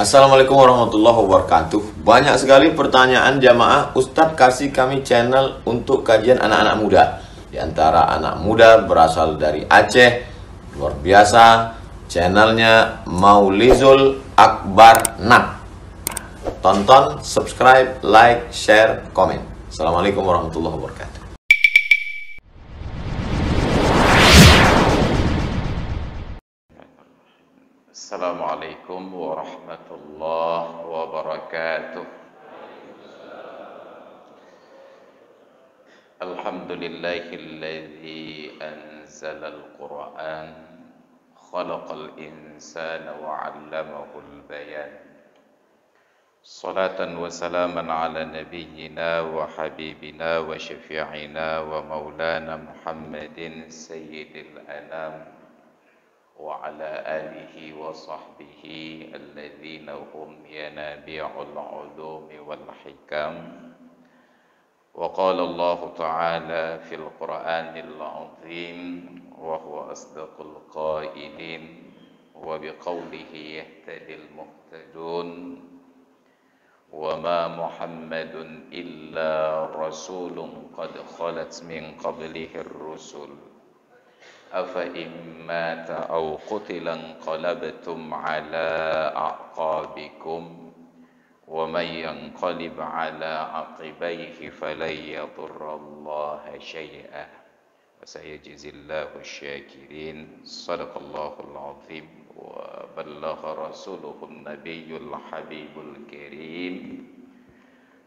Assalamualaikum warahmatullahi wabarakatuh. Banyak sekali pertanyaan jamaah, Ustadz kasih kami channel untuk kajian anak-anak muda. Di antara anak muda berasal dari Aceh, luar biasa. Channelnya Maulizul Akbar Nak. Tonton, subscribe, like, share, komen. Assalamualaikum warahmatullahi wabarakatuh. Assalamualaikum warahmatullahi wabarakatuh. Alhamdulillahilladzi anzalal Qur'an khalaqal insana wa 'allamahul bayan. Salatan wa salaman ala nabiyyina wa habibina wa syafi'ina wa maulana Muhammadin sayyidil anam وعلى آله وصحبه الذين هم ينابيع العلوم والحكم. وقال الله تعالى في القرآن العظيم وهو أصدق القائلين وبقوله يهتدي المهتدون وما محمد إلا رسول قد خلت من قبله الرسل أفإن مات أو قتل انقلبتم على أعقابكم ومن ينقلب على عقبيه فلن يضر الله شيئا وسيجزي الله الشاكرين. صدق الله العظيم وبلغ رسوله النبي الحبيب الكريم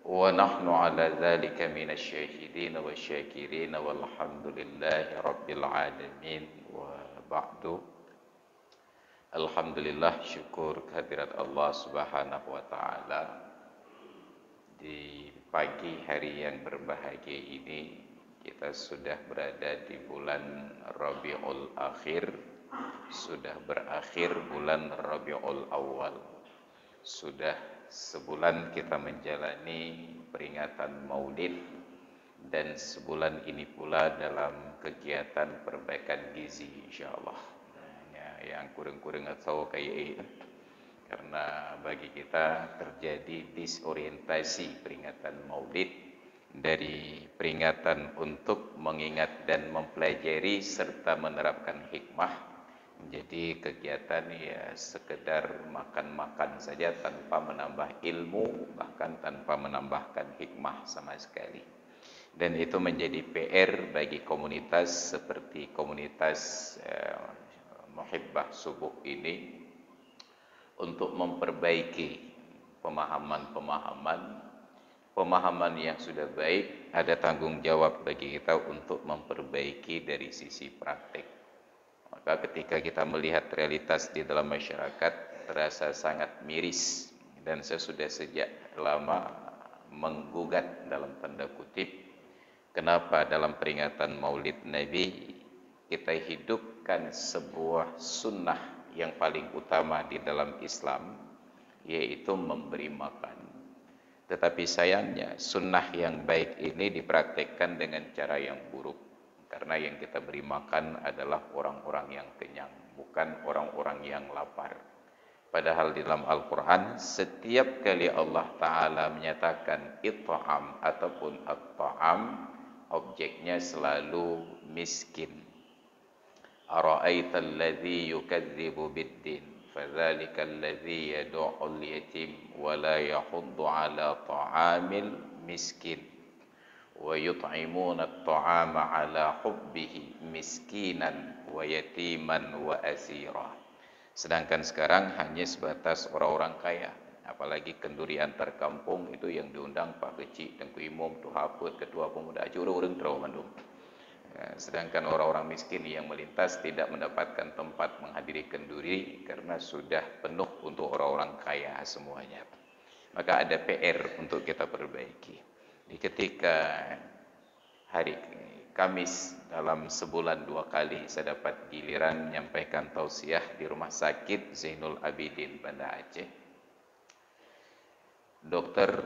ونحن على ذلك من الشاهدين والشاكرين والحمد لله رب العالمين. وبعد, alhamdulillah, syukur kehadirat Allah Subhanahu wa taala. Di pagi hari yang berbahagia ini kita sudah berada di bulan Rabiul Akhir, sudah berakhir bulan Rabiul Awal. Sudah sebulan kita menjalani peringatan Maulid dan sebulan ini pula dalam kegiatan perbaikan gizi insyaallah. Yang kurang-kurang atau kayak karena bagi kita terjadi disorientasi peringatan Maulid dari peringatan untuk mengingat dan mempelajari serta menerapkan hikmah. Jadi kegiatan ya sekedar makan-makan saja tanpa menambah ilmu, bahkan tanpa menambahkan hikmah sama sekali. Dan itu menjadi PR bagi komunitas seperti komunitas Muhibbah Subuh ini untuk memperbaiki pemahaman yang sudah baik. Ada tanggung jawab bagi kita untuk memperbaiki dari sisi praktik. Maka ketika kita melihat realitas di dalam masyarakat terasa sangat miris, dan saya sudah sejak lama menggugat dalam tanda kutip, kenapa dalam peringatan Maulid Nabi kita hidupkan sebuah sunnah yang paling utama di dalam Islam, yaitu memberi makan. Tetapi sayangnya sunnah yang baik ini dipraktekkan dengan cara yang buruk. Karena yang kita beri makan adalah orang-orang yang kenyang, bukan orang-orang yang lapar. Padahal di dalam Al-Quran, setiap kali Allah Ta'ala menyatakan it'am ataupun at-ta'am, objeknya selalu miskin. Ara'aita alladhi yukadzibu biddin, fadzalika alladhi yadu'ul yatim, wa la yahuddu ala ta'amil miskin. Wa yut'imuna at-ta'ama ala hubbihi miskinan wa yatiman wa asira. Sedangkan sekarang hanya sebatas orang-orang kaya, apalagi kenduri antar kampung itu yang diundang Pak Kecik, Tengku Imam, Tuh Haput, Ketua Pemuda Aceh, orang terau mandum. Sedangkan orang-orang miskin yang melintas tidak mendapatkan tempat menghadiri kenduri karena sudah penuh untuk orang-orang kaya semuanya. Maka ada PR untuk kita perbaiki. Di ketika hari Kamis dalam sebulan 2 kali saya dapat giliran menyampaikan tausiah di Rumah Sakit Zainul Abidin Banda Aceh. Dokter,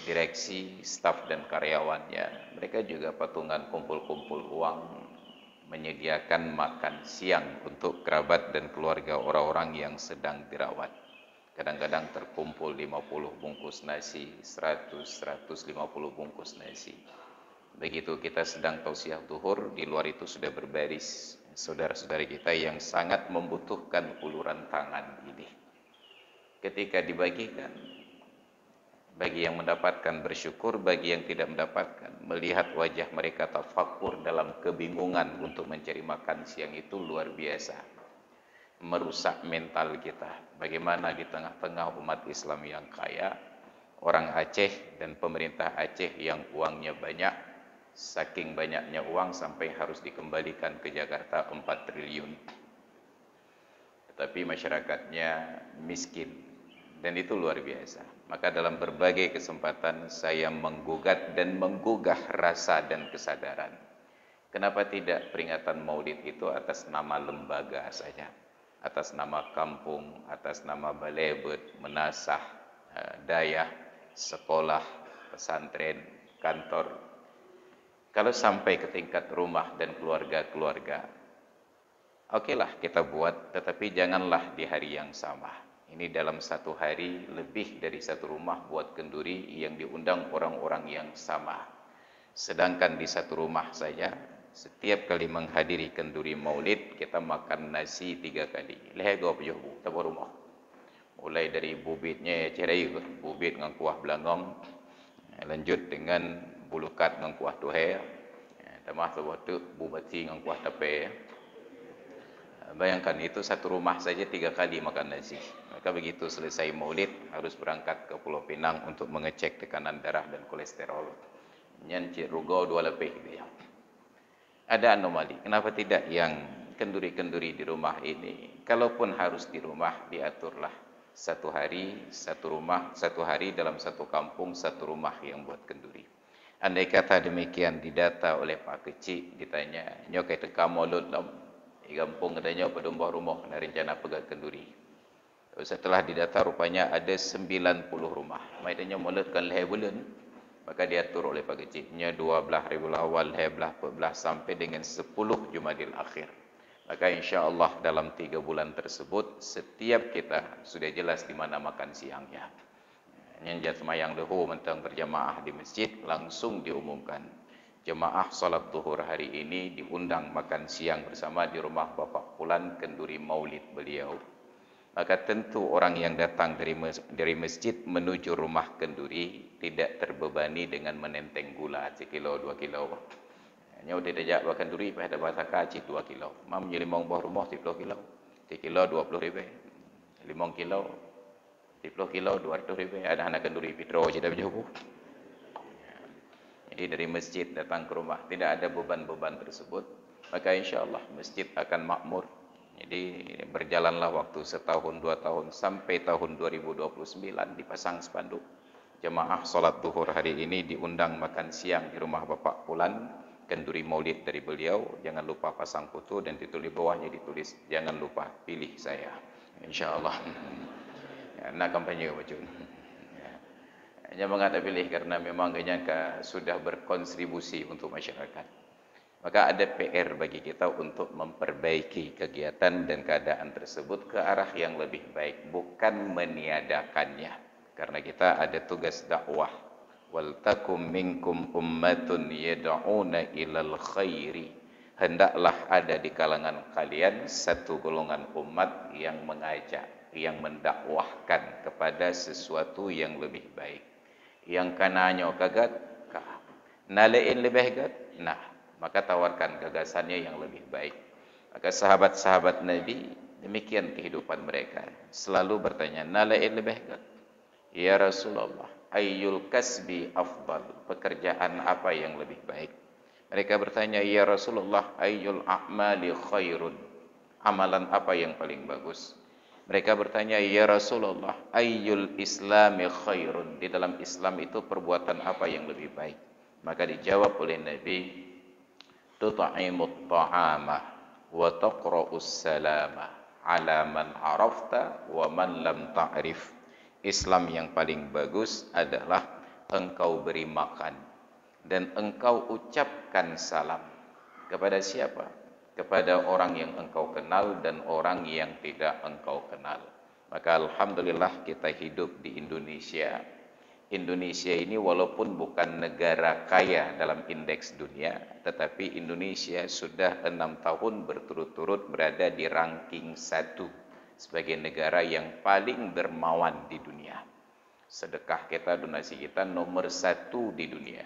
direksi, staf dan karyawannya, mereka juga patungan kumpul-kumpul uang menyediakan makan siang untuk kerabat dan keluarga orang-orang yang sedang dirawat. Kadang-kadang terkumpul 50 bungkus nasi, 100, 150 bungkus nasi. Begitu kita sedang tausiah zuhur, di luar itu sudah berbaris saudara-saudari kita yang sangat membutuhkan uluran tangan ini. Ketika dibagikan, bagi yang mendapatkan bersyukur, bagi yang tidak mendapatkan, melihat wajah mereka tafakur dalam kebingungan untuk mencari makan siang itu luar biasa. Merusak mental kita. Bagaimana di tengah-tengah umat Islam yang kaya, orang Aceh dan pemerintah Aceh yang uangnya banyak, saking banyaknya uang sampai harus dikembalikan ke Jakarta 4 triliun. Tetapi masyarakatnya miskin, dan itu luar biasa. Maka dalam berbagai kesempatan saya menggugat dan menggugah rasa dan kesadaran. Kenapa tidak peringatan Maulid itu atas nama lembaga saja, atas nama kampung, atas nama balebet, menasah, dayah, sekolah, pesantren, kantor. Kalau sampai ke tingkat rumah dan keluarga-keluarga, okelah kita buat, tetapi janganlah di hari yang sama. Ini dalam satu hari lebih dari satu rumah buat kenduri yang diundang orang-orang yang sama. Sedangkan di satu rumah saja, setiap kali menghadiri kenduri maulid, kita makan nasi 3 kali. Lehego pejuh tabu rumah. Mulai dari bubitnya cerai, bubit dengan kuah belangong, lanjut dengan bulukat dengan kuah tuhe, tambah tu bubati dengan kuah tape. Bayangkan itu satu rumah saja 3 kali makan nasi. Maka begitu selesai maulid harus berangkat ke Pulau Pinang untuk mengecek tekanan darah dan kolesterol. Nyancir rugo 2 lebih dia. Ada anomali. Kenapa tidak yang kenduri-kenduri di rumah ini? Kalaupun harus di rumah, diaturlah satu hari, satu rumah, satu hari dalam satu kampung, satu rumah yang buat kenduri. Andai kata demikian didata oleh Pak Kecik, ditanya, nyokai teka mulut lam, di kampung katanya pada rumah dari rencana pegat kenduri. Setelah didata rupanya ada 90 rumah. Maksudnya mulutkan leher bulan. Maka diatur oleh Pak Keciknya 12 Rabiul Awal, 14 sampai dengan 10 Jumadil Akhir. Maka insya-Allah dalam 3 bulan tersebut setiap kita sudah jelas di mana makan siangnya. Yang semayang lahu mentang berjamaah di masjid langsung diumumkan. Jemaah salat zuhur hari ini diundang makan siang bersama di rumah Bapak Fulan kenduri maulid beliau. Maka tentu orang yang datang dari masjid menuju rumah kenduri tidak terbebani dengan menenteng gula 1 kilo 2 kilo. Hanya udah dejak bahkan kenduri pada bahasa kacit 2 kilo. Mam nyelimong buah rumah 10 kilo. 1 kilo 20 ribu. 5 kilo 10 kilo 200 ribu. Ada anak kenduri pitro jadi berjubu. Jadi dari masjid datang ke rumah tidak ada beban-beban tersebut. Maka insya-Allah masjid akan makmur. Jadi berjalanlah waktu setahun 2 tahun sampai tahun 2029 dipasang spanduk. Jemaah salat zuhur hari ini diundang makan siang di rumah Bapak Fulan, kenduri maulid dari beliau. Jangan lupa pasang foto dan ditulis bawahnya ditulis jangan lupa pilih saya. Insyaallah. Ya, nak kampanye macam. Hanya mengata pilih karena memang kenyaka sudah berkontribusi untuk masyarakat. Maka ada PR bagi kita untuk memperbaiki kegiatan dan keadaan tersebut ke arah yang lebih baik, bukan meniadakannya. Karena kita ada tugas dakwah. Wal takum minkum ummatun yad'una ilal khairi. Hendaklah ada di kalangan kalian satu golongan umat yang mengajak, yang mendakwahkan kepada sesuatu yang lebih baik. Yang kananyo kagat, nalain lebih gat, nah. Maka tawarkan gagasannya yang lebih baik. Maka sahabat-sahabat Nabi demikian kehidupan mereka. Selalu bertanya, nalain lebih gat. Ya Rasulullah, ayyul kasbi afdal. Pekerjaan apa yang lebih baik? Mereka bertanya, ya Rasulullah, ayyul a'mali khairun. Amalan apa yang paling bagus? Mereka bertanya, ya Rasulullah, ayyul islami khairun. Di dalam Islam itu perbuatan apa yang lebih baik? Maka dijawab oleh Nabi, tut'imut ta'ama wa taqra'us salama ala man arafta wa man lam ta'rif. Islam yang paling bagus adalah engkau beri makan dan engkau ucapkan salam kepada siapa? Kepada orang yang engkau kenal dan orang yang tidak engkau kenal. Maka alhamdulillah kita hidup di Indonesia. Indonesia ini walaupun bukan negara kaya dalam indeks dunia, tetapi Indonesia sudah 6 tahun berturut-turut berada di ranking 1 sebagai negara yang paling dermawan di dunia. Sedekah kita, donasi kita nomor 1 di dunia.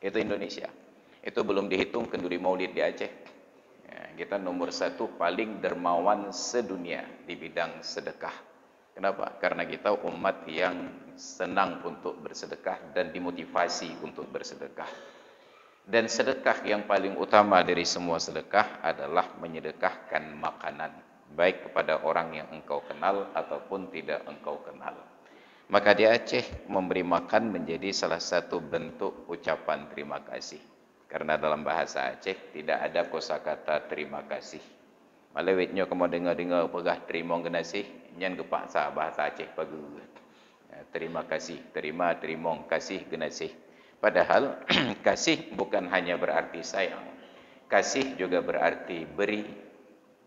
Itu Indonesia. Itu belum dihitung kenduri maulid di Aceh. Ya, kita nomor 1 paling dermawan sedunia di bidang sedekah. Kenapa? Karena kita umat yang senang untuk bersedekah dan dimotivasi untuk bersedekah. Dan sedekah yang paling utama dari semua sedekah adalah menyedekahkan makanan, baik kepada orang yang engkau kenal ataupun tidak engkau kenal. Maka di Aceh memberi makan menjadi salah satu bentuk ucapan terima kasih. Karena dalam bahasa Aceh tidak ada kosakata terima kasih. Malawitnya kamu dengar-dengar pegah terima kasih, nyan kepaksa bahasa Aceh pagi. Terima kasih, terima kasih kasih. Padahal kasih bukan hanya berarti sayang. Kasih juga berarti beri,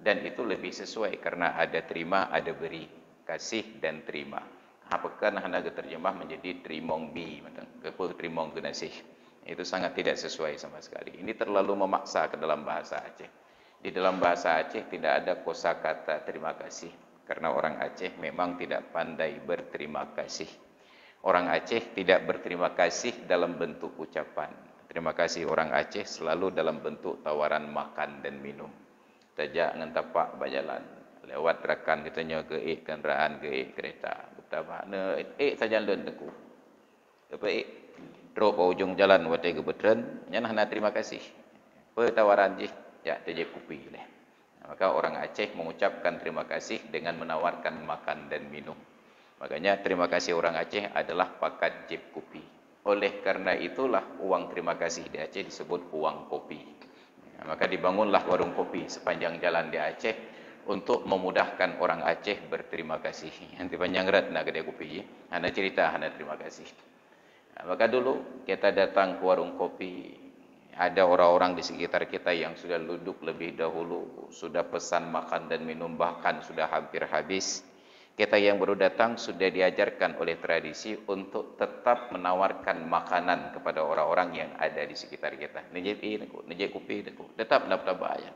dan itu lebih sesuai karena ada terima, ada beri. Kasih dan terima. Apakah nak terjemah menjadi trimong bi, ke trimong genasih. Itu sangat tidak sesuai sama sekali. Ini terlalu memaksa ke dalam bahasa Aceh. Di dalam bahasa Aceh tidak ada kosakata terima kasih, karena orang Aceh memang tidak pandai berterima kasih. Orang Aceh tidak berterima kasih dalam bentuk ucapan. Terima kasih orang Aceh selalu dalam bentuk tawaran makan dan minum. Tajak dengan tapak berjalan. Lewat rakan katanya ke kenderaan ke kereta. Betapa ne saja len aku. Apa drop ke ujung jalan watai ke betren, nyana nak terima kasih. Tawaran je ya tajak kopi leh. Maka orang Aceh mengucapkan terima kasih dengan menawarkan makan dan minum. Makanya terima kasih orang Aceh adalah pakat jeb kopi. Oleh karena itulah uang terima kasih di Aceh disebut uang kopi. Maka dibangunlah warung kopi sepanjang jalan di Aceh untuk memudahkan orang Aceh berterima kasih. Nanti panjang rat nak kedai kopi, hana cerita, hana terima kasih. Maka dulu kita datang ke warung kopi, ada orang-orang di sekitar kita yang sudah duduk lebih dahulu, sudah pesan makan dan minum, bahkan sudah hampir habis. Kita yang baru datang sudah diajarkan oleh tradisi untuk tetap menawarkan makanan kepada orang-orang yang ada di sekitar kita. Nejep kopi, tetap dapat bayar.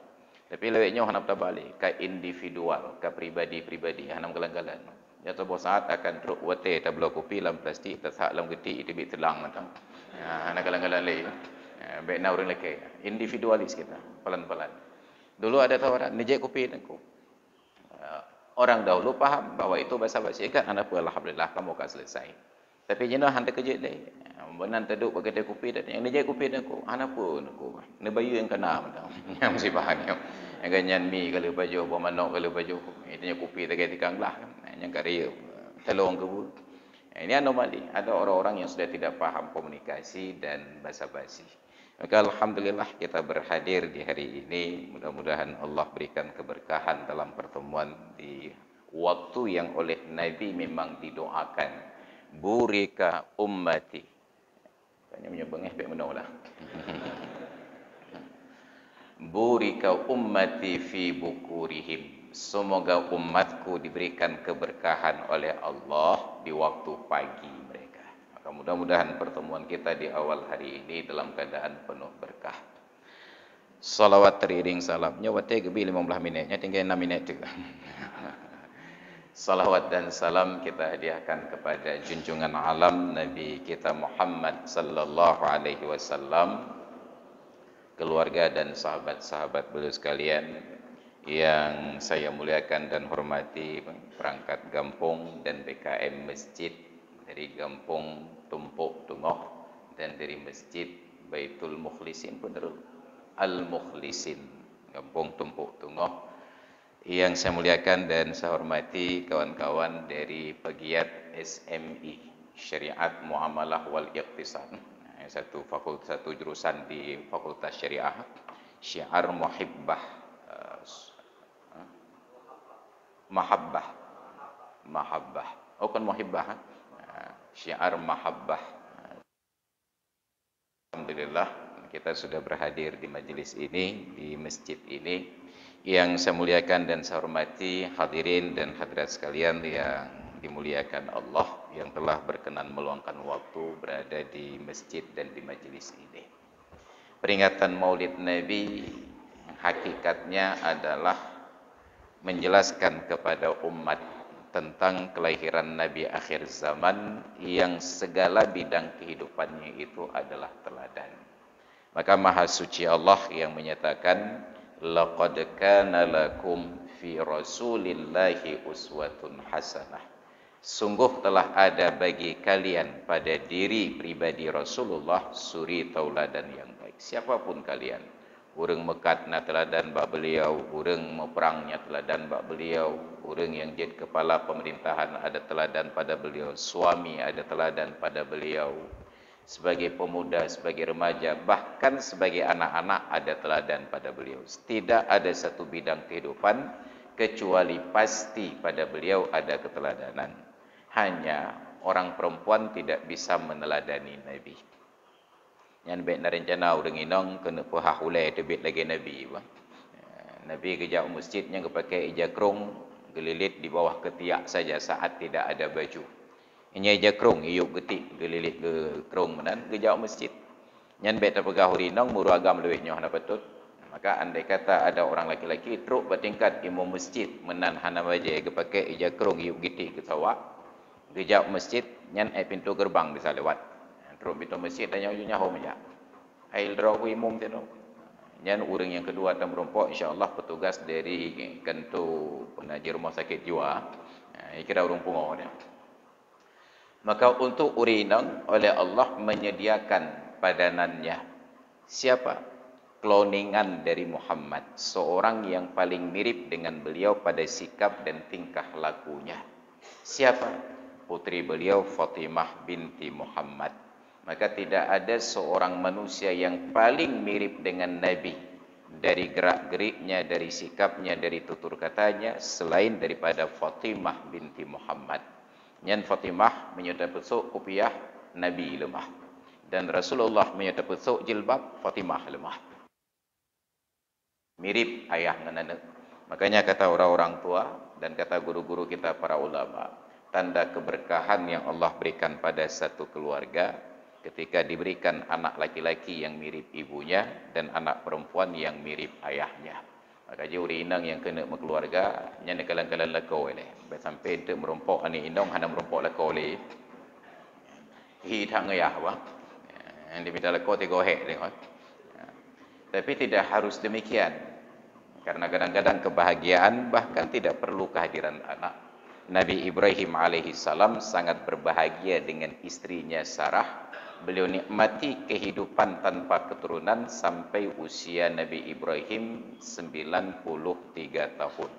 Tapi lewatnya hanap tabalik ke individual, ke pribadi-pribadi, hanam galan-galan. Ya tu saat akan truk wate tablo kopi dalam plastik, tersak dalam geti itu bit telang macam. Ya, hanam galan-galan lagi. Baik nak orang lelaki, individualis kita, pelan-pelan. Dulu ada tawaran, nejek kopi aku. Orang dahulu paham bahwa itu basa-basi kan, anak pun alhamdulillah kamu akan selesai. Tapi jenah hantar kerja ni, benar terduk pakai kopi dan yang nejek kopi aku, anak pun aku. Ne bayu yang kena macam. Yang mesti faham yang. Yang ganyan mi kalau baju apa manok kalau baju itu kopi tak kait tikang lah. Yang karya telong ke bu. Ini anomali. Ada orang-orang yang sudah tidak paham komunikasi dan basa-basi. Maka alhamdulillah kita berhadir di hari ini. Mudah-mudahan Allah berikan keberkahan dalam pertemuan di waktu yang oleh Nabi memang didoakan. Burika ummati. Kayaknya menyebang baik menaulah. Burika ummati fi bukurihim. Semoga umatku diberikan keberkahan oleh Allah di waktu pagi mereka. Maka mudah-mudahan pertemuan kita di awal hari ini dalam keadaan penuh berkah. Salawat teriring salamnya wate gebi 15 minitnya tinggal 6 minit juga. Salawat dan salam kita hadiahkan kepada junjungan alam Nabi kita Muhammad sallallahu alaihi wasallam, keluarga dan sahabat-sahabat beliau sekalian yang saya muliakan dan hormati, perangkat Gampung dan BKM Masjid dari Gampung Tumpuk Tungoh dan dari Masjid Baitul Mukhlisin Penerul Al-Mukhlisin Gampung Tumpuk Tungoh, yang saya muliakan dan saya hormati kawan-kawan dari pegiat SMI Syariat Muamalah wal Iqtisad, satu fakultas, satu jurusan di Fakultas Syariah, Syiar Muhibbah Mahabbah, bukan Muhibbah, Syiar Mahabbah. Alhamdulillah kita sudah berhadir di majelis ini, di masjid ini, Yang saya muliakan dan saya hormati hadirin dan hadirat sekalian yang dimuliakan Allah yang telah berkenan meluangkan waktu berada di masjid dan di majelis ini. Peringatan Maulid Nabi hakikatnya adalah menjelaskan kepada umat tentang kelahiran Nabi akhir zaman yang segala bidang kehidupannya itu adalah teladan. Maka Maha Suci Allah yang menyatakan, laqad kana lakum fi rasulillahi uswatun hasanah. Sungguh telah ada bagi kalian pada diri pribadi Rasulullah suri tauladan yang baik. Siapapun kalian, urang mekat na teladan bak beliau, urang meperangnya teladan bak beliau, urang yang jadi kepala pemerintahan ada teladan pada beliau, suami ada teladan pada beliau, sebagai pemuda, sebagai remaja, bahkan sebagai anak-anak ada teladan pada beliau. Tidak ada satu bidang kehidupan kecuali pasti pada beliau ada keteladanan. Hanya orang perempuan tidak bisa meneladani Nabi. Yang baik na rencana orang inong kena pahah ulai tebit lagi Nabi. Nabi kerja masjid yang pakai ija kerung gelilit di bawah ketiak saja saat tidak ada baju. Inya ija kerung iuk getik gelilit ke kerung menan kerja masjid. Yang baik terpegah urinong muru agam lebih nyoh na patut. Maka andai kata ada orang laki-laki teruk bertingkat imam masjid menan hana baje ke pakai ija kerung iuk getik ke sawak. Kerja masjid nyan pintu gerbang bisa lewat. Terus pintu masjid tanya ujungnya home aja. Ail draw imam teno. Nyan orang yang kedua dan merompok insya-Allah petugas dari kantor penajir rumah sakit jiwa. Kira urang pungo dia. Maka untuk urinang oleh Allah menyediakan padanannya. Siapa? Kloningan dari Muhammad, seorang yang paling mirip dengan beliau pada sikap dan tingkah lakunya. Siapa? Putri beliau Fatimah binti Muhammad. Maka tidak ada seorang manusia yang paling mirip dengan Nabi dari gerak-geriknya, dari sikapnya, dari tutur katanya selain daripada Fatimah binti Muhammad. Yang Fatimah menyertai pesuk kopiah, Nabi lemah. Dan Rasulullah menyertai pesuk jilbab, Fatimah lemah. Mirip ayah dan anak. Makanya kata orang-orang tua dan kata guru-guru kita para ulama, tanda keberkahan yang Allah berikan pada satu keluarga ketika diberikan anak laki-laki yang mirip ibunya dan anak perempuan yang mirip ayahnya. Maka juri inang yang kena berkeluarga nyana kalan-kalan lako oleh sampai untuk merompok ani indong hana merompok lako oleh hi thang ayah wa yang diminta lako tiga hek tengok. Tapi tidak harus demikian, karena kadang-kadang kebahagiaan bahkan tidak perlu kehadiran anak. Nabi Ibrahim alaihissalam sangat berbahagia dengan istrinya Sarah. Beliau nikmati kehidupan tanpa keturunan sampai usia Nabi Ibrahim 93 tahun.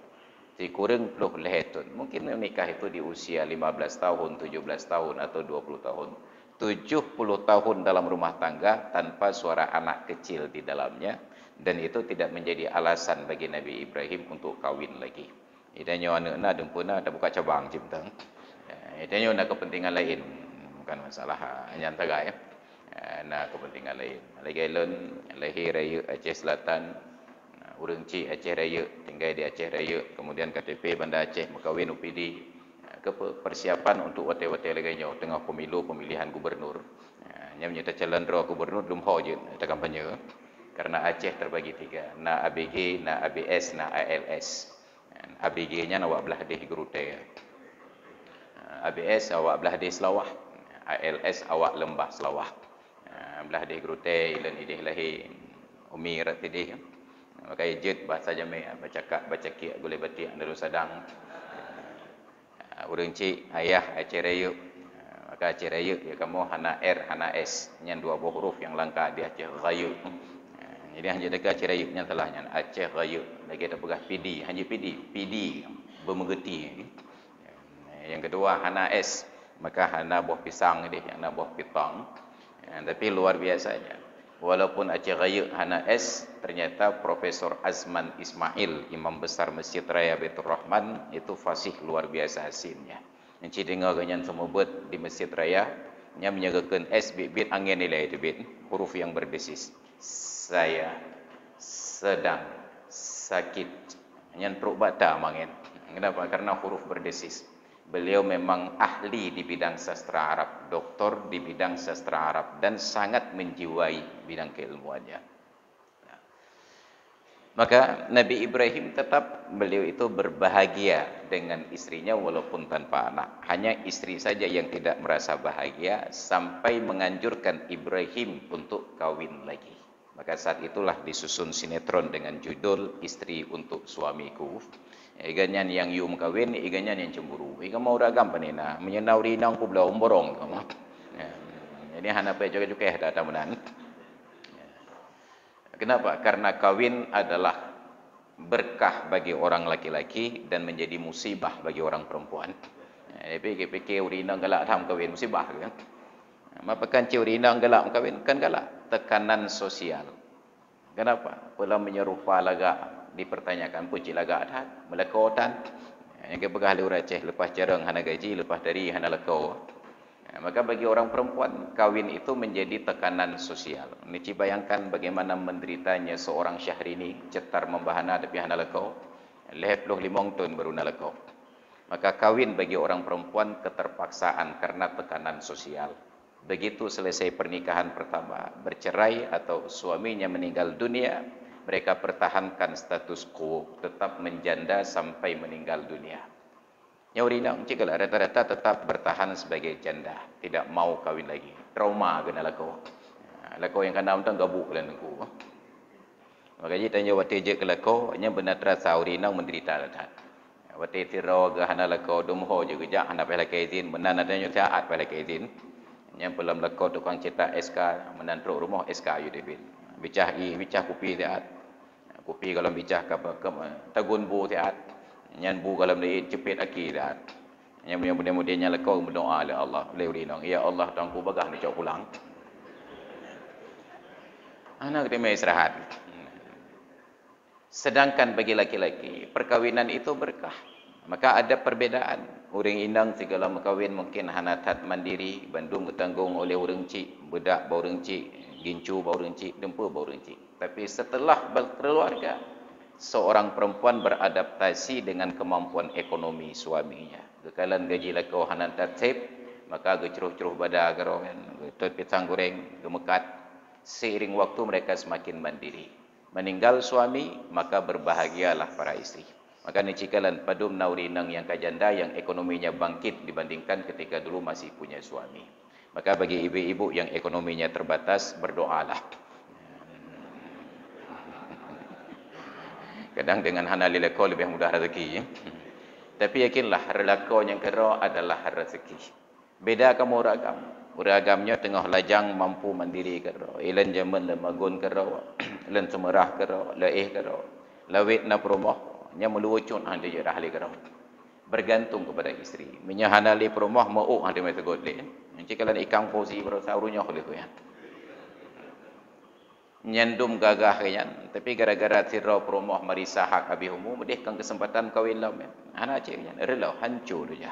Kurang 20 tahun. Mungkin menikah itu di usia 15 tahun, 17 tahun atau 20 tahun. 70 tahun dalam rumah tangga tanpa suara anak kecil di dalamnya. Dan itu tidak menjadi alasan bagi Nabi Ibrahim untuk kawin lagi. Idanya anak nak dempuna ada buka cabang ciptang. Idanya nak kepentingan lain, bukan masalah hanya antara ya. Nak kepentingan lain. Lagi lain lahir raya Aceh Selatan, urang ci Aceh Raya, tinggal di Aceh Raya, kemudian KTP Banda Aceh, makawin UPD. Persiapan untuk wate-wate lagi nyo tengah pemilu pemilihan gubernur. Nya menyertai calon roh gubernur belum ho je tak kampanye. Karena Aceh terbagi tiga, na ABG, na ABS, na ALS. ABG-nya awak belah deh Gerute. ABS awak belah deh Selawah. ALS awak Lembah Selawah. Belah deh Gerute ilan ideh lahi Umi ratideh. Maka jet bahasa Jamai bercakap bacaki boleh batik Darul Sadang. Urang cik ayah Aceh Raya. Maka Aceh Raya ya kamu hana R hana S. Yang dua buah huruf yang langka di Aceh Raya. Jadi hanya dekat Aceh Raya yang telahnya Aceh Raya. Lagi ada pegah PD, hanya PD bermengerti. Yang kedua hana S, maka hana buah pisang dia, yang nak buah pitang. Tapi luar biasanya. Walaupun Aceh Raya hana S, ternyata Profesor Azman Ismail, Imam Besar Masjid Raya Baitur Rahman, itu fasih luar biasa hasilnya. Yang dengar ganyan semua buat di Masjid Raya, yang menyagakan S bit angin nilai itu bit, huruf yang berdesis. Saya sedang sakit Yang perut bata mangin. Kenapa? Karena huruf berdesis. Beliau memang ahli di bidang sastra Arab, doktor di bidang sastra Arab, dan sangat menjiwai bidang keilmuannya. Maka Nabi Ibrahim tetap beliau itu berbahagia dengan istrinya walaupun tanpa anak. Hanya istri saja yang tidak merasa bahagia sampai menganjurkan Ibrahim untuk kawin lagi. Maka saat itulah disusun sinetron dengan judul Istri untuk Suamiku. Iganyan yang yum kawin, iganyan yang cemburu. Ikan mau ragam panina, menyenauri nang ku belau borong. Jadi hanapai juga-juga datang menan. Kenapa? Karena kawin adalah berkah bagi orang laki-laki dan menjadi musibah bagi orang perempuan. Fikir urinang galak tham kawin musibah kan? Mapakan ci urinang galak kawin kan galak tekanan sosial. Kenapa? Pula menyerupa laga dipertanyakan puji laga adhat melekotan. Yang kepegah lu receh lepas jarang hana gaji lepas dari hana lekau. Maka bagi orang perempuan, kawin itu menjadi tekanan sosial. Nici bayangkan bagaimana menderitanya seorang Syahrini, cetar membahana tapi hana lekau, 55 tahun baru hana lekau. Maka kawin bagi orang perempuan keterpaksaan karena tekanan sosial. Begitu selesai pernikahan pertama, bercerai atau suaminya meninggal dunia, mereka pertahankan status quo, tetap menjanda sampai meninggal dunia. Yang rinang, jikalau rata-rata tetap bertahan sebagai janda, tidak mau kawin lagi. Trauma kena lakau. Lakau yang kena untung gabuk dan aku. Makanya tanya waktu je ke lakau, nya benar terasa rinang menderita dah. Waktu tiro ke hana lakau dumho je kejak hana pala kaizin, benar nadanya saat pala kaizin. Yang belum lakau tukang cetak SK, menantruk rumah SK UDP. Bicah kopi tiat. Kopi kalau bicah ke tagun bu tiat. Yang bu kalau dia cepet akhirat. Yang mudah-mudahnya lekau berdoa oleh Allah, oleh urinang. Ya Allah, tangku bagah ni cok pulang. Anak dia mai istirahat. Sedangkan bagi laki-laki, perkawinan itu berkah. Maka ada perbedaan. Orang indang segala makawin mungkin hanatat mandiri, bandung ketanggung oleh orang cik, bedak bau orang cik, gincu bau orang cik, dempa bau orang cik. Tapi setelah berkeluarga, seorang perempuan beradaptasi dengan kemampuan ekonomi suaminya. Kekalan gaji lakau hanan tertib, maka gecuruh-curuh badan karo kan, getut pisang goreng, gemekat. Seiring waktu mereka semakin mandiri. Meninggal suami, maka berbahagialah para istri. Maka ni cikalan padum naurinang yang kajanda yang ekonominya bangkit dibandingkan ketika dulu masih punya suami. Maka bagi ibu-ibu yang ekonominya terbatas, berdoalah. Kadang dengan hana lelako lebih mudah rezeki. Tapi yakinlah relako yang kera adalah rezeki. Beda kamu ragam. Ragamnya tengah lajang mampu mandiri kera. Ilan zaman lemagun kera. Ilan semerah kera. Laih kera. Lawit na perumah. Nya meluwucun handi jerah li kera. Bergantung kepada istri. Menyahana li perumah mau handi mai tegot li. Nanti kalian ikang posi bersarunya oleh tu ya. Nyandum gagah kanyan, tapi gara-gara tirau perumah marisa hak abihumu, medihkan kesempatan kawin lam. Anak cik kanyan, rela hancur dia.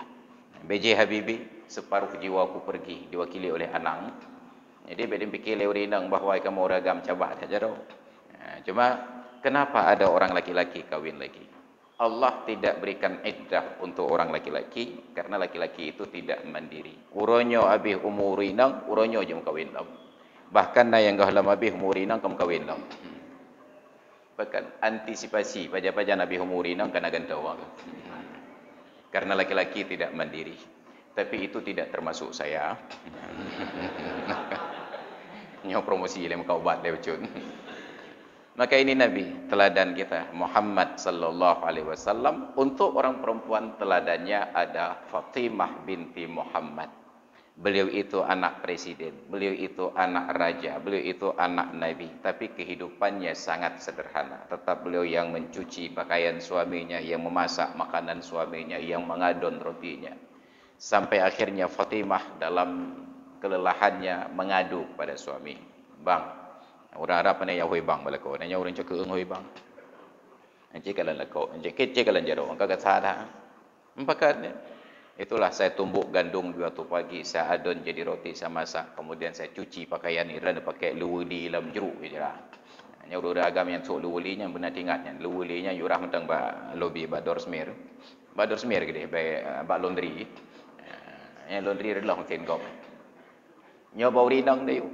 BJ Habibi, separuh jiwaku pergi, diwakili oleh anak. Jadi bedin fikir leurinang bahawa kamu ragam cabak saja dah. Cuma kenapa ada orang laki-laki kawin lagi? Allah tidak berikan iddah untuk orang laki-laki karena laki-laki itu tidak mandiri. Uronyo abih umurinang, uronyo jom kawin lam. Bahkan na yang gahlam habis umurinang kamu kawin lah. Bahkan antisipasi paja-paja Nabi umurinang kena gantau. Karena laki-laki tidak mandiri. Tapi itu tidak termasuk saya. Nyaw promosi lem kau bat le becun. Maka ini Nabi teladan kita Muhammad sallallahu alaihi wasallam. Untuk orang perempuan teladannya ada Fatimah binti Muhammad. Beliau itu anak presiden, beliau itu anak raja, beliau itu anak nabi. Tapi kehidupannya sangat sederhana. Tetap beliau yang mencuci pakaian suaminya, yang memasak makanan suaminya, yang mengadon rotinya. Sampai akhirnya Fatimah dalam kelelahannya mengadu pada suami. Bang, orang Arab ni yang hui bang balako, nanya orang cakap hui bang. Encik kalan lako, encik kalan jaro, angka kasada. Empakatnya. Itulah saya tumbuk gandum di waktu pagi, saya adon jadi roti, saya masak. Kemudian saya cuci pakaian ni, dan pakai luwudi dalam jeruk je lah. Nya urang agam yang sok luwuli nya benar tinggatnya. Luwuli nya yurah mentang ba lobby ba Dorsmir. Ba Dorsmir gede ba laundry. Yang laundry adalah mungkin kau. Nya bau rinang dia.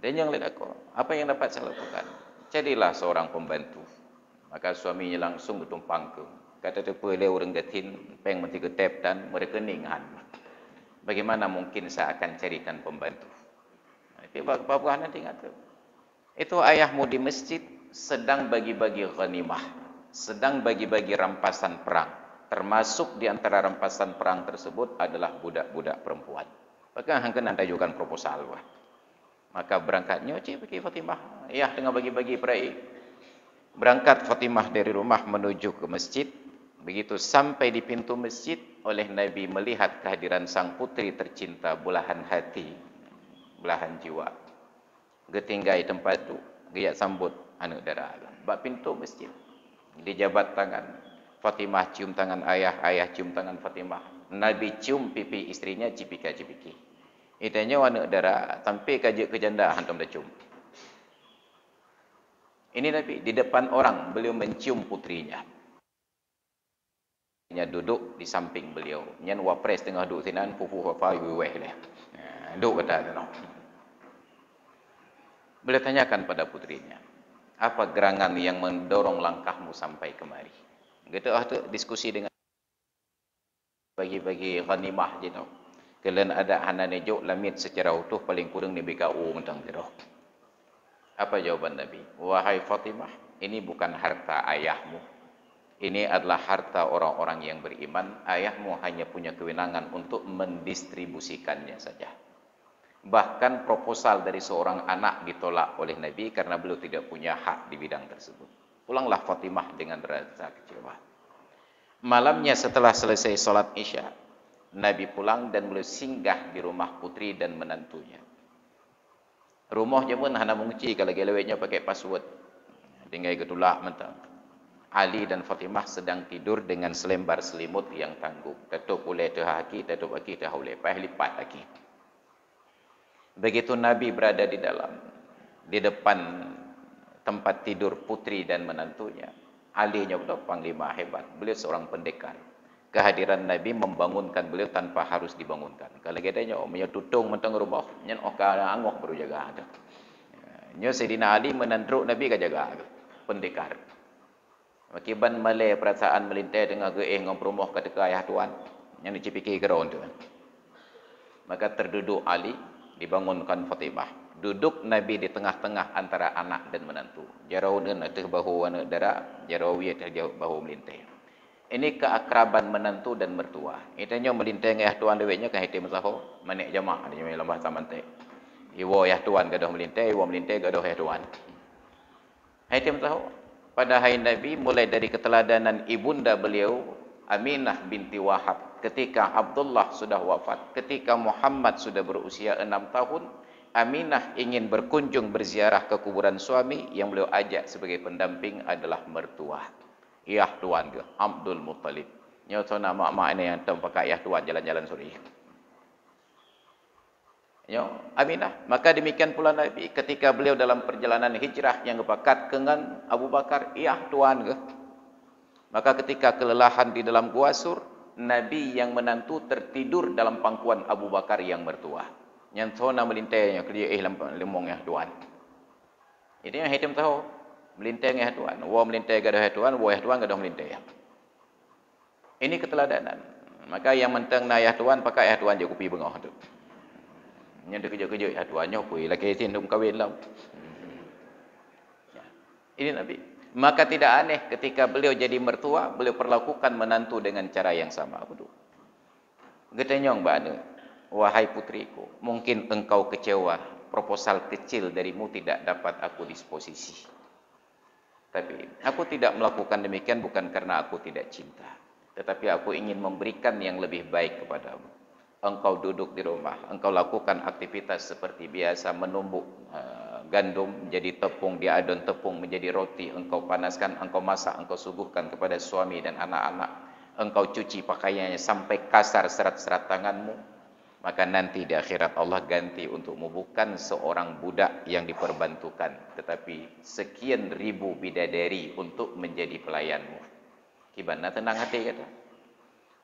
Dan yang lihat aku, apa yang dapat saya lakukan? Jadilah seorang pembantu. Maka suaminya langsung bertumpang ke. Kata tu boleh orang datin, peng mati ketep dan merekeningan. Bagaimana mungkin saya akan carikan pembantu? Tapi bapa nanti ingat tu. Itu ayahmu di masjid sedang bagi-bagi ghanimah, sedang bagi-bagi rampasan perang. Termasuk di antara rampasan perang tersebut adalah budak-budak perempuan. Maka hang kena tajukan proposal wah. Maka berangkatnya cik pergi Fatimah. Ayah tengah bagi-bagi perai. Berangkat Fatimah dari rumah menuju ke masjid. Begitu sampai di pintu masjid, oleh Nabi melihat kehadiran sang putri tercinta, belahan hati, belahan jiwa. Getinggai tempat itu, giat sambut anak dara. Bak pintu masjid. Dijabat tangan. Fatimah cium tangan ayah, ayah cium tangan Fatimah. Nabi cium pipi istrinya, cipika-cipiki. Itanya anak dara, sampai kajak kejanda hantam dah cium. Ini Nabi, di depan orang, beliau mencium putrinya. Nya duduk di samping beliau. Nyan wapres tengah duduk sinan, pupu papa yuweh leh. Duduk kata tu. Beliau tanyakan pada putrinya, apa gerangan yang mendorong langkahmu sampai kemari? Kita tu diskusi dengan bagi-bagi ghanimah gitu. Kalian ada hanan juk lamit secara utuh paling kurang ni BKU mentang tiroh. Apa jawaban Nabi? Wahai Fatimah, ini bukan harta ayahmu. Ini adalah harta orang-orang yang beriman. Ayahmu hanya punya kewenangan untuk mendistribusikannya saja. Bahkan proposal dari seorang anak ditolak oleh Nabi karena beliau tidak punya hak di bidang tersebut. Pulanglah Fatimah dengan rasa kecewa. Malamnya setelah selesai solat Isya, Nabi pulang dan beliau singgah di rumah putri dan menantunya. Rumahnya pun hana mengunci kalau gelewetnya pakai password. Tinggal ketulak mentang. Ali dan Fatimah sedang tidur dengan selembar selimut yang tangguh. Tetup oleh tehaki, tetup aki tehuleh. Payah lipat lagi. Begitu Nabi berada di dalam, di depan tempat tidur putri dan menantunya. Ali nya pula panglima hebat. Beliau seorang pendekar. Kehadiran Nabi membangunkan beliau tanpa harus dibangunkan. Kalau katanya, punya tutung mentang rumah, nyen oka angoh baru jaga ada. Nyo Sayyidina Ali menandruk Nabi ke jaga pendekar. Akiban malai perasaan melintai dengan geeh ngom rumah ketika ayah tuan, yang dicipiki geron tu. Maka terduduk Ali, dibangunkan Fatimah. Duduk Nabi di tengah-tengah antara anak dan menantu. Jarau dan atas bahu anak dara, jarau ia terjauh bahu melintai. Ini keakraban menantu dan mertua. Itanya melintai ayah tuan deweknya kan hitam saho, manik jamaah dia dalam bahasa mantek. Iwo ayah tuan gadah melintai, iwo melintai gadah ayah tuan. Hitam saho. Pada hari Nabi mulai dari keteladanan ibunda beliau Aminah binti Wahab ketika Abdullah sudah wafat, ketika Muhammad sudah berusia 6 tahun, Aminah ingin berkunjung berziarah ke kuburan suami, yang beliau ajak sebagai pendamping adalah mertua. Ayah tuan ke Abdul Muttalib. Nyo sona mak-mak ini yang pakai ayah tuan jalan-jalan suri. Nyo Aminah. Maka demikian pula Nabi ketika beliau dalam perjalanan hijrah yang berbakat dengan Abu Bakar, ayah tuan ke. Maka ketika kelelahan di dalam gua Sur, Nabi yang menantu tertidur dalam pangkuan Abu Bakar yang mertua. Yang sona melintainya kerja lemong ya tuan. Ini yang hitam tahu. Melintai dengan Tuhan. Wa melintai gadah Tuhan, wa Tuhan gadah melintai. Ini keteladanan. Maka yang mentang na ayah Tuhan, pakai ayah Tuhan je kupi bengah tu. Nya dia kerja-kerja ayah Tuhan nya kuih laki tin dum kawin lau. Ini Nabi. Maka tidak aneh ketika beliau jadi mertua, beliau perlakukan menantu dengan cara yang sama. Apa tu? Getanyong bana, wahai putriku, mungkin engkau kecewa, proposal kecil darimu tidak dapat aku disposisi. Tapi aku tidak melakukan demikian bukan karena aku tidak cinta, tetapi aku ingin memberikan yang lebih baik kepadamu. Engkau duduk di rumah, engkau lakukan aktivitas seperti biasa, menumbuk gandum menjadi tepung, diadon tepung menjadi roti, engkau panaskan, engkau masak, engkau suguhkan kepada suami dan anak-anak. Engkau cuci pakaiannya sampai kasar serat-serat tanganmu. Maka nanti di akhirat Allah ganti untukmu bukan seorang budak yang diperbantukan, tetapi sekian ribu bidadari untuk menjadi pelayanmu. Kibana tenang hati kata.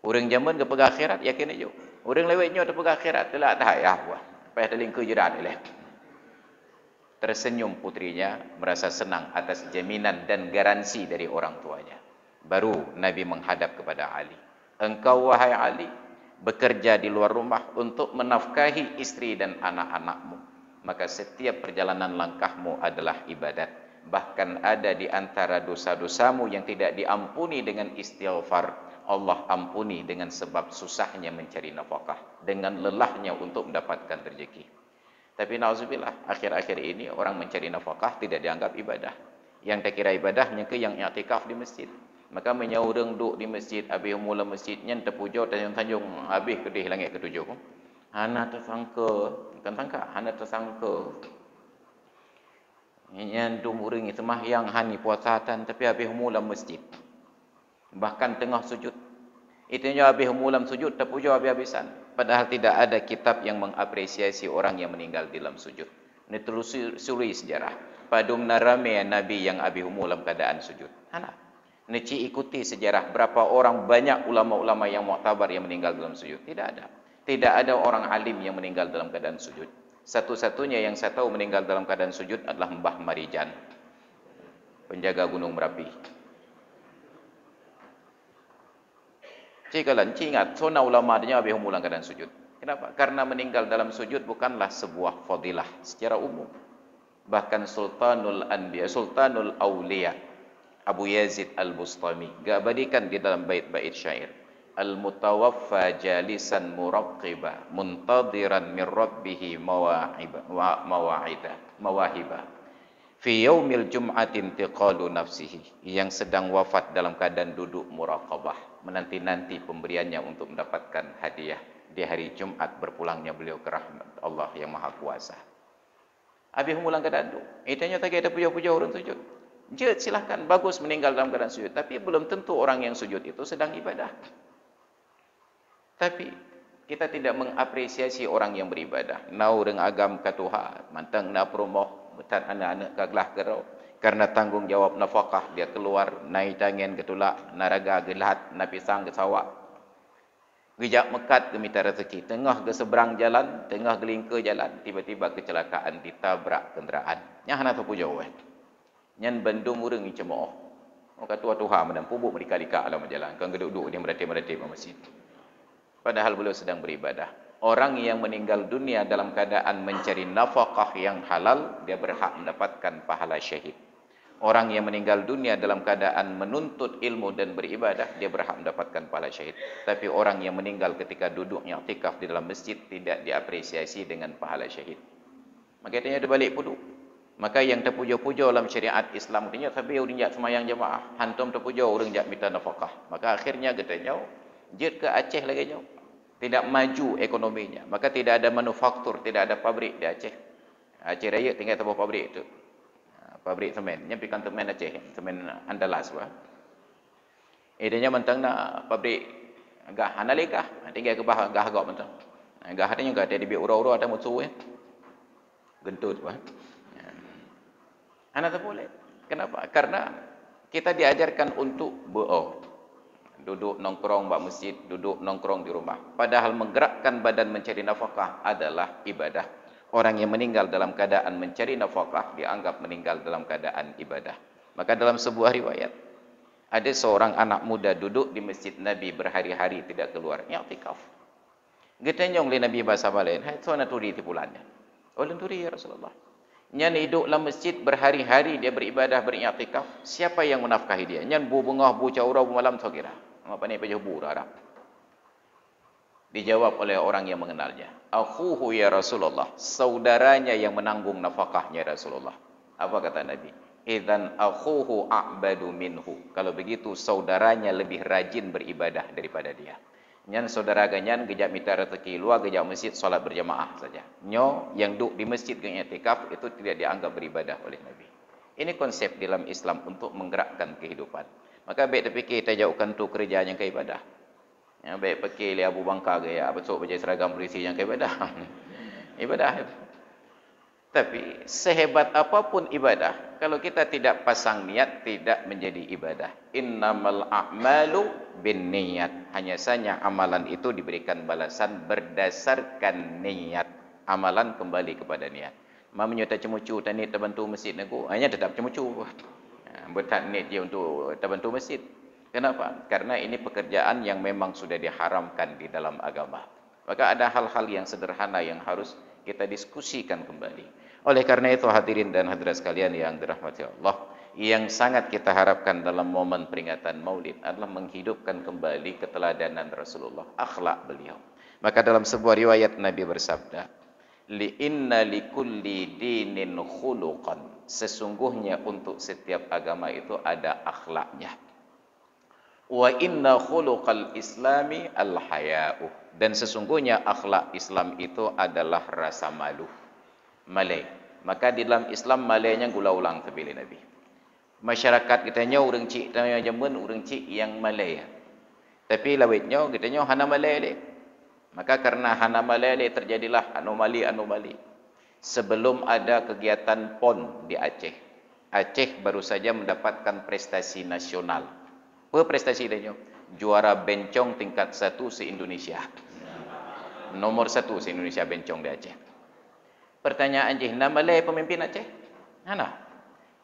Orang zaman ke pergi akhirat yakin aja. Orang lewatnya ke pergi akhirat telah dah ya buah. Payah telingku jerat leh. Tersenyum putrinya merasa senang atas jaminan dan garansi dari orang tuanya. Baru Nabi menghadap kepada Ali. Engkau wahai Ali, bekerja di luar rumah untuk menafkahi istri dan anak-anakmu. Maka setiap perjalanan langkahmu adalah ibadat. Bahkan ada di antara dosa-dosamu yang tidak diampuni dengan istighfar, Allah ampuni dengan sebab susahnya mencari nafkah, dengan lelahnya untuk mendapatkan rezeki. Tapi nauzubillah, akhir-akhir ini orang mencari nafkah tidak dianggap ibadah. Yang tak kira ibadahnya ke yang i'tikaf di masjid. Maka menyaurang duk di masjid, habis mula masjidnya terpuja tanjung-tanjung, habis kedih langit ketujuh. Hana tersangka, bukan sangka, hana tersangka. Yang dumuring sembahyang hani puasatan tapi habis mula masjid. Bahkan tengah sujud. Itunya habis mula sujud terpuja habis-habisan. Padahal tidak ada kitab yang mengapresiasi orang yang meninggal dalam sujud. Ini telusuri sejarah. Padum narame Nabi yang habis mula keadaan sujud. Hana. Neci ikuti sejarah berapa orang banyak ulama-ulama yang muktabar yang meninggal dalam sujud. Tidak ada. Tidak ada orang alim yang meninggal dalam keadaan sujud. Satu-satunya yang saya tahu meninggal dalam keadaan sujud adalah Mbah Marijan, penjaga Gunung Merapi. Cikalan, ingat, sona ulama dia habis mulang keadaan sujud. Kenapa? Karena meninggal dalam sujud bukanlah sebuah fadilah secara umum. Bahkan Sultanul Anbiya, Sultanul Auliya, Abu Yazid Al-Bustami gabadikan di dalam bait-bait syair. Al-mutawaffa jalisan muraqiba muntadiran min rabbih mawahiba fi yaumil jum'ati intiqalu nafsihi, yang sedang wafat dalam keadaan duduk muraqabah menanti-nanti pemberiannya untuk mendapatkan hadiah di hari Jumat berpulangnya beliau ke rahmat Allah yang Maha Kuasa. Habis mulang keadaan tu, itanya tak ada puja-puja orang sujud. Jad silahkan, bagus meninggal dalam keadaan sujud, tapi belum tentu orang yang sujud itu sedang ibadah. Tapi kita tidak mengapresiasi orang yang beribadah. Nau dengan agam katuha, mantang na promoh, betan anak-anak kaglah kerau. Karena tanggung jawab nafkah dia keluar, naik tangan ketulak, naraga gelat, napisang ke sawak. Gejak mekat ke mita rezeki, tengah ke seberang jalan, tengah gelingka jalan, tiba-tiba kecelakaan ditabrak kenderaan. Yang hana tu puja weh. Nyan bandung urang ni cemooh. Orang tua Tuhan menang pubuk mereka-lika alam jalan. Kan geduk-duk dia meratip-meratip masjid. Padahal beliau sedang beribadah. Orang yang meninggal dunia dalam keadaan mencari nafkah yang halal, dia berhak mendapatkan pahala syahid. Orang yang meninggal dunia dalam keadaan menuntut ilmu dan beribadah, dia berhak mendapatkan pahala syahid. Tapi orang yang meninggal ketika duduk i'tikaf di dalam masjid tidak diapresiasi dengan pahala syahid. Makanya dia balik pudu. Maka yang terpuja-puja dalam syariat Islam katanya tapi orang jak semayang jemaah, hantum terpuja orang jak minta nafkah. Maka akhirnya katanya jet ke Aceh lagi jauh. Tidak maju ekonominya. Maka tidak ada manufaktur, tidak ada pabrik di Aceh. Aceh Raya tinggal sebuah pabrik itu. Pabrik semen, nyampikan semen Aceh, semen Andalas bah. Idenya mentang nak pabrik gah analikah, tinggal ke bah gah agak mentang. Gah ada juga ada di ura-ura ada musuh gentut bah. Anak tak boleh. Kenapa? Karena kita diajarkan untuk duduk nongkrong bak masjid, duduk nongkrong di rumah. Padahal menggerakkan badan mencari nafkah adalah ibadah. Orang yang meninggal dalam keadaan mencari nafkah dianggap meninggal dalam keadaan ibadah. Maka dalam sebuah riwayat ada seorang anak muda duduk di masjid Nabi berhari-hari tidak keluar, i'tikaf. Getanyong li Nabi bahasa balain, hai tuana turi tipulannya. Oleh turi ya Rasulullah. Nyan hidup dalam masjid berhari-hari dia beribadah beriktikaf. Siapa yang menafkahi dia? Nyan bu bengah bu caura bu malam sakira. Apa ni pejah bu darah. Dijawab oleh orang yang mengenalnya. Akhuhu ya Rasulullah. Saudaranya yang menanggung nafkahnya Rasulullah. Apa kata Nabi? Idzan akhuhu a'badu minhu. Kalau begitu saudaranya lebih rajin beribadah daripada dia. Nyan saudara ganyan gejak minta rezeki luar gejak masjid solat berjamaah saja. Nyo yang duduk di masjid dengan i'tikaf itu tidak dianggap beribadah oleh Nabi. Ini konsep dalam Islam untuk menggerakkan kehidupan. Maka baik terfikir kita jauhkan tu kerja yang ke ibadah. Yang baik pakai li Abu Bakar gaya betul pakai seragam polisi yang ibadah. Ibadah. Tapi sehebat apapun ibadah, kalau kita tidak pasang niat, tidak menjadi ibadah. Innamal a'malu binniyat. Hanya saja amalan itu diberikan balasan berdasarkan niat. Amalan kembali kepada niat. Mamanya tak cemucu, tak niat terbantu masjid aku, hanya tetap cemucu. Bertak niat dia untuk terbantu masjid. Kenapa? Karena ini pekerjaan yang memang sudah diharamkan di dalam agama. Maka ada hal-hal yang sederhana yang harus kita diskusikan kembali. Oleh karena itu hadirin dan hadirat sekalian yang dirahmati Allah, yang sangat kita harapkan dalam momen peringatan Maulid adalah menghidupkan kembali keteladanan Rasulullah, akhlak beliau. Maka dalam sebuah riwayat Nabi bersabda, li inna likulli dinin khuluqan. Sesungguhnya untuk setiap agama itu ada akhlaknya. Wa inna khuluqal islami al-haya'u. Dan sesungguhnya akhlak Islam itu adalah rasa malu. Malai. Maka di dalam Islam malainya gula ulang terpilih Nabi. Masyarakat kitanya orang cik tanya jaman orang cik yang malai. Tapi lawitnya kitanya hana malai le. Maka karena hana malai le terjadilah anomali-anomali. Sebelum ada kegiatan PON di Aceh. Aceh baru saja mendapatkan prestasi nasional. Apa prestasi dia? Juara bencong tingkat 1 se-Indonesia. Nomor 1 se-Indonesia bencong di Aceh. Pertanyaan je, nama Malay pemimpin Aceh? Mana?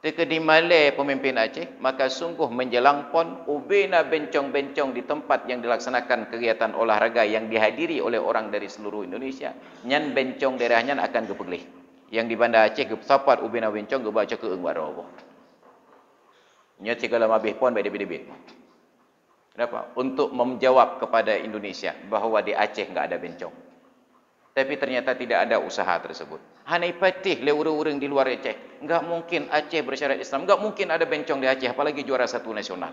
Jika di Malay pemimpin Aceh, maka sungguh menjelang PON, ubina bencong-bencong di tempat yang dilaksanakan kegiatan olahraga yang dihadiri oleh orang dari seluruh Indonesia. Nyan bencong daerahnya akan kepeglih. Yang di Bandar Aceh, kesapat ubina bencong, kebaca ke engwarawa. Nya segala mabih PON, beda-beda. Kenapa? Untuk menjawab kepada Indonesia bahawa di Aceh enggak ada bencong. Tapi ternyata tidak ada usaha tersebut. Hanai patih le orang-orang di luar Aceh. Enggak mungkin Aceh bersyarat Islam. Enggak mungkin ada bencong di Aceh, apalagi juara 1 nasional.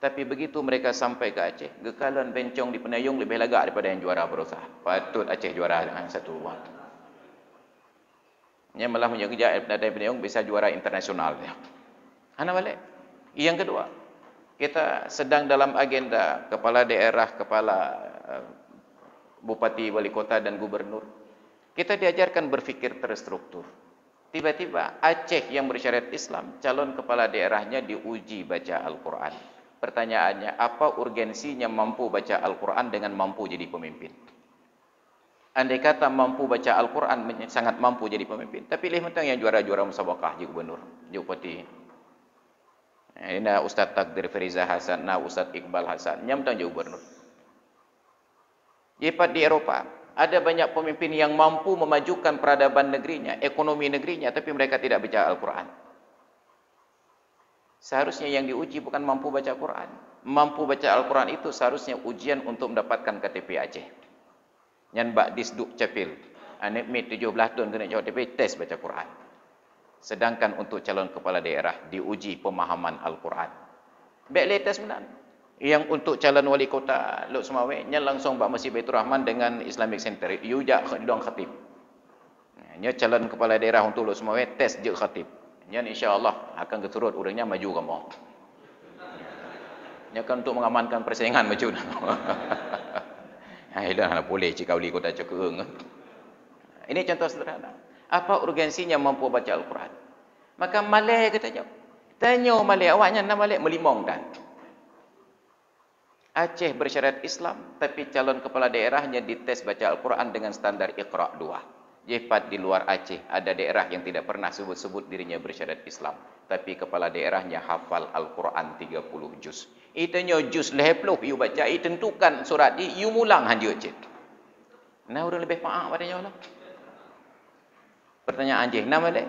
Tapi begitu mereka sampai ke Aceh, gekalan bencong di Penayung lebih lagak daripada yang juara berusaha. Patut Aceh juara 1 luar. Nya malah punya kerja dari Penayung bisa juara internasional dia. Hana balik. Yang kedua, kita sedang dalam agenda kepala daerah, kepala bupati, wali kota dan gubernur. Kita diajarkan berfikir terstruktur. Tiba-tiba Aceh yang bersyariat Islam, calon kepala daerahnya diuji baca Al-Quran. Pertanyaannya, apa urgensinya mampu baca Al-Quran dengan mampu jadi pemimpin? Andai kata mampu baca Al-Quran, sangat mampu jadi pemimpin. Tapi lihat tentang yang juara-juara musabakah jadi gubernur, jadi bupati. Ini Ustaz Takdir Feriza Hasan, Ustaz Iqbal Hasan, nyamtang jadi gubernur. Jepat di Eropah, ada banyak pemimpin yang mampu memajukan peradaban negerinya, ekonomi negerinya, tapi mereka tidak baca Al-Quran. Seharusnya yang diuji bukan mampu baca Al-Quran. Mampu baca Al-Quran itu seharusnya ujian untuk mendapatkan KTP Aceh. Yang bak disduk capil, anak mit 17 tahun kena jawab KTP, tes baca Quran. Sedangkan untuk calon kepala daerah diuji pemahaman Al-Quran. Baik latest benar. Yang untuk calon wali kota Lok Semawe, nya langsung bak Masjid Baitur Rahman dengan Islamic Center. Yujak dong khatib. Nya calon kepala daerah untuk Lok Semawe tes je khatib. Nya insya-Allah akan keturut orangnya maju kamu. Nya kan untuk mengamankan persaingan maju. Dah boleh cik wali kota Cekeung. Ini contoh sederhana. Apa urgensinya mampu baca Al-Quran? Maka Malay katanya. Tanya Malay, awaknya nama Malay melimong kan? Aceh bersyariat Islam, tapi calon kepala daerahnya dites baca Al-Quran dengan standar Iqra' 2. Jepat di luar Aceh, ada daerah yang tidak pernah sebut-sebut dirinya bersyariat Islam, tapi kepala daerahnya hafal Al-Quran 30 juz. Itanya juz lehepluh, you baca, tentukan surat, you mulang hanjur cik. Nah, orang lebih maaf padanya Allah. Pertanyaan je, nama dia?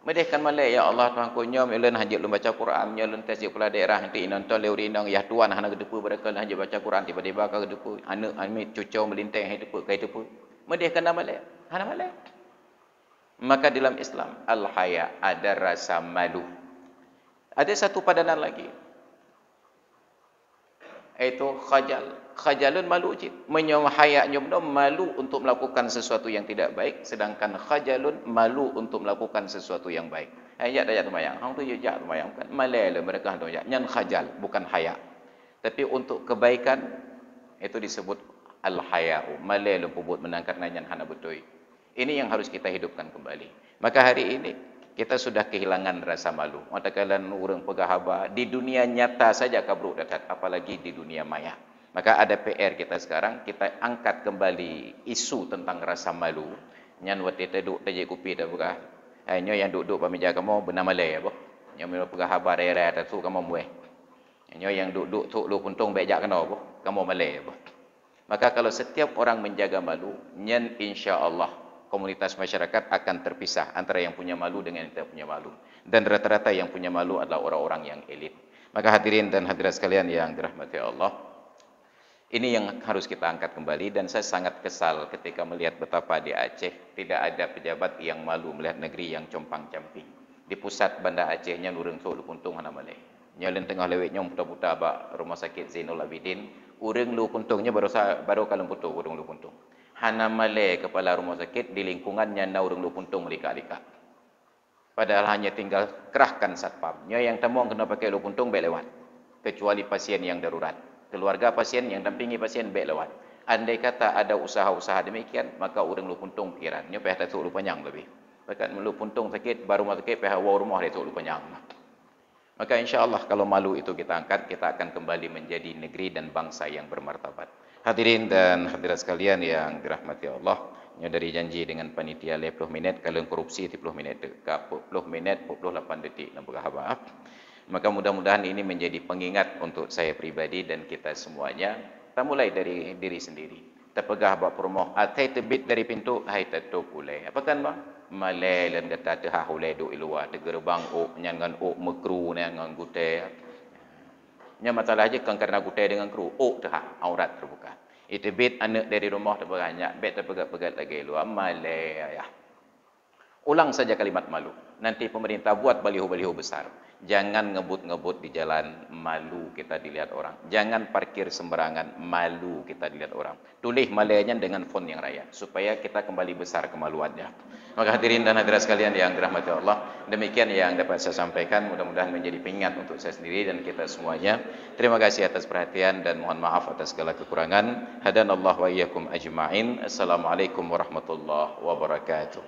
Medihkan Malay, ya Allah Tuhan kunyom, ilan hajib lu baca Quran, nyalun tes kepala daerah, nanti nonton leurinang, ya Tuhan, hana gedepu berakal, hajib baca Quran, tiba-tiba kau gedepu, anak amit cucau melintang, hidup, kaya depu. Medihkan nama Malay, hana Malay. Maka dalam Islam, al-haya, ada rasa malu. Ada satu padanan lagi, iaitu khajal. Khajalun malu cik. Menyahaya nyumno malu untuk melakukan sesuatu yang tidak baik, sedangkan khajalun malu untuk melakukan sesuatu yang baik. Ayat ayat tumayang. Hang tu jejak tumayang kan. Malai mereka hantu ayat. Nyan khajal bukan haya. Tapi untuk kebaikan Itu disebut al-haya'u. Malai lempubut menangkat nanyan hana betul. Ini yang harus kita hidupkan kembali. Maka hari ini kita sudah kehilangan rasa malu. Matakalan orang pegahaba di dunia nyata saja kabruk datat, apalagi di dunia maya. Maka ada PR kita sekarang, kita angkat kembali isu tentang rasa malu. Nyan wati teduk tajik kupi dah buka. Nyo yang duduk pameja kamu benar malai apa? Nyo mira pegahaba daerah tu kamu mueh. Nyo yang duduk tu lu puntung bejak kena apa? Kamu malai apa? Maka kalau setiap orang menjaga malu, nyan insya-Allah komunitas masyarakat akan terpisah antara yang punya malu dengan yang tidak punya malu. Dan rata-rata yang punya malu adalah orang-orang yang elit. Maka hadirin dan hadirat sekalian yang dirahmati Allah, ini yang harus kita angkat kembali. Dan saya sangat kesal ketika melihat betapa di Aceh tidak ada pejabat yang malu melihat negeri yang compang-camping. Di pusat Banda Acehnya nurung sok lu puntung hana malai. Nyalen tengah lewek nyong puta-puta ba rumah sakit Zainul Abidin, urang lu puntungnya baru kalem putu urang lu puntung. Hana malai kepala rumah sakit di lingkungannya na urang lu puntung lika-lika. Padahal hanya tinggal kerahkan satpamnya yang temong kena pakai lu puntung baik lewat. Kecuali pasien yang darurat. Keluarga pasien yang dampingi pasien baik lewat. Andai kata ada usaha-usaha demikian, maka urang lu puntung pikirannya peh datuk lu panjang lebih. Bahkan lu puntung sakit baru rumah sakit peh awal rumah datuk lu panjang. Maka insya-Allah kalau malu itu kita angkat, kita akan kembali menjadi negeri dan bangsa yang bermartabat. Hadirin dan hadirat sekalian yang dirahmati Allah, dari janji dengan panitia 50 minit, kalau korupsi 30 minit, dekat 40 minit, 48 detik dan berhabaq. Maka mudah-mudahan ini menjadi pengingat untuk saya pribadi dan kita semuanya. Kita mulai dari diri sendiri. Terpegah bab perumoh, atai terbit dari pintu, hai tutup ulai. Apa kan bang? Malai dan kata tehah ulai duk luar, tegerbang ok, nyangan ok mekru, nyangan gute. Nya masalah aja kan karena gute dengan kru, ok tehah, aurat terbuka. Itu bit anak dari rumah terbanyak, bet terpegat-pegat lagi luar, malai ya. Ulang saja kalimat malu. Nanti pemerintah buat baliho-baliho besar. Jangan ngebut-ngebut di jalan, malu kita dilihat orang. Jangan parkir sembarangan, malu kita dilihat orang. Tulis malainya dengan font yang raya, supaya kita kembali besar kemaluannya. Maka hadirin dan hadirat sekalian yang dirahmati Allah, demikian yang dapat saya sampaikan. Mudah-mudahan menjadi pengingat untuk saya sendiri dan kita semuanya. Terima kasih atas perhatian dan mohon maaf atas segala kekurangan. Hadanallahu wa iyyakum ajma'in. Assalamualaikum warahmatullahi wabarakatuh.